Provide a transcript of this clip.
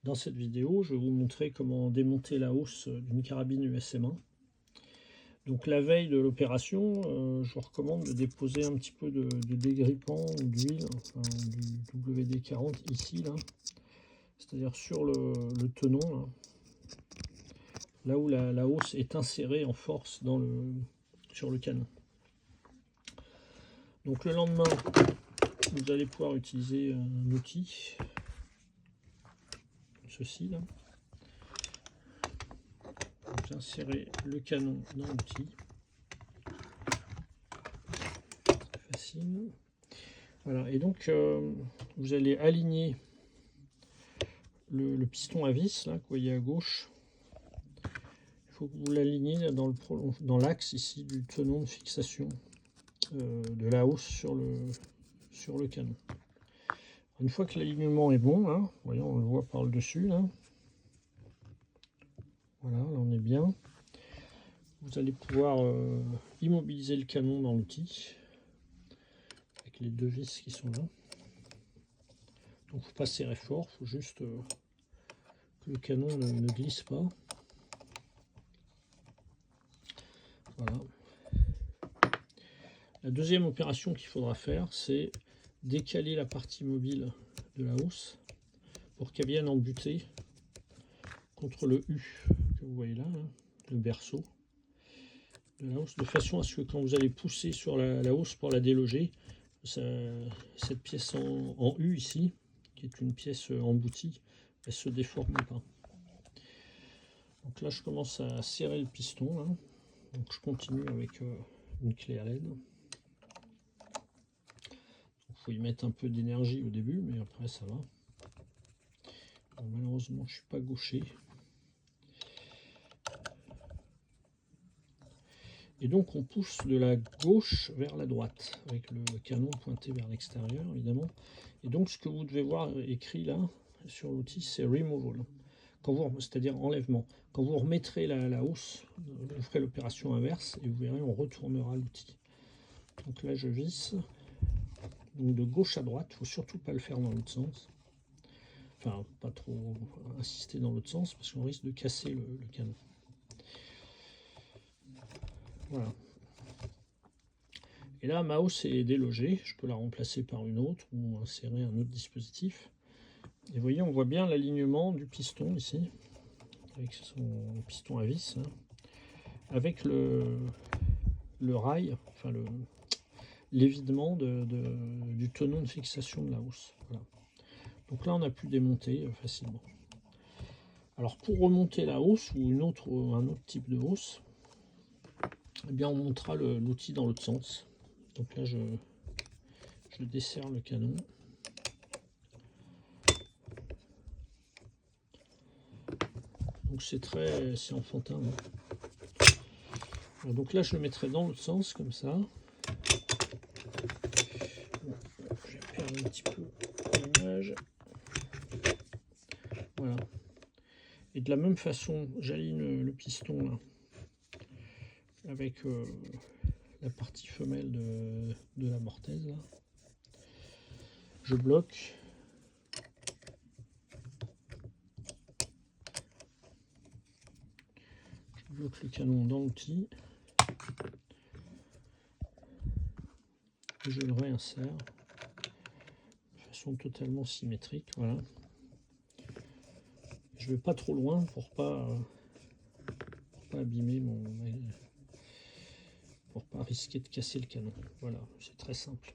Dans cette vidéo, je vais vous montrer comment démonter la hausse d'une carabine USM1. Donc la veille de l'opération, je vous recommande de déposer un petit peu de dégrippant ou d'huile, enfin, du WD-40 ici, là, c'est-à-dire sur le tenon, là où la hausse est insérée en force sur le canon. Donc le lendemain, vous allez pouvoir utiliser un outil, ceci là. Vous insérez le canon dans l'outil. Facile. Voilà, et donc vous allez aligner le piston à vis là, que vous voyez à gauche. Il faut que vous l'aligniez dans l'axe ici du tenon de fixation de la hausse sur le canon. Une fois que l'alignement est bon, là, voyons, on le voit par le dessus là. Voilà, là on est bien. Vous allez pouvoir immobiliser le canon dans l'outil avec les deux vis qui sont là. Donc faut pas serrer fort, il faut juste que le canon ne glisse pas. Voilà. La deuxième opération qu'il faudra faire, c'est décaler la partie mobile de la hausse pour qu'elle vienne en butée contre le U que vous voyez là, le berceau de la hausse, de façon à ce que quand vous allez pousser sur la hausse pour la déloger, cette pièce en U ici, qui est une pièce emboutie, elle se déforme pas. Donc là je commence à serrer le piston là. Donc je continue avec une clé à LED. Il faut y mettre un peu d'énergie au début, mais après ça va. Bon, malheureusement je suis pas gaucher. Et donc on pousse de la gauche vers la droite, avec le canon pointé vers l'extérieur évidemment. Et donc ce que vous devez voir écrit là sur l'outil, c'est removal, c'est-à-dire enlèvement. Quand vous remettrez la hausse, vous ferez l'opération inverse et vous verrez, on retournera l'outil. Donc là je visse, donc de gauche à droite, il ne faut surtout pas le faire dans l'autre sens. Enfin, pas trop insister dans l'autre sens parce qu'on risque de casser le canon. Voilà. Et là, ma hausse est délogée. Je peux la remplacer par une autre ou insérer un autre dispositif. Et vous voyez, on voit bien l'alignement du piston ici, avec son piston à vis, hein, avec le rail, enfin l'évidement du tenon de fixation de la hausse. Voilà. Donc là, on a pu démonter facilement. Alors pour remonter la hausse ou un autre type de hausse, eh bien on montera l'outil dans l'autre sens. Donc là je desserre le canon. Donc c'est enfantin. Hein. Alors, donc là je le mettrai dans l'autre sens comme ça. Bon, je vais perdre un petit peu l'image. Voilà. Et de la même façon, j'aligne le piston là, avec la partie femelle de la mortaise là. Je bloque. Je bloque le canon dans l'outil. Je le réinsère de façon totalement symétrique. Voilà. Je vais pas trop loin pour pas abîmer pour pas risquer de casser le canon. Voilà, c'est très simple.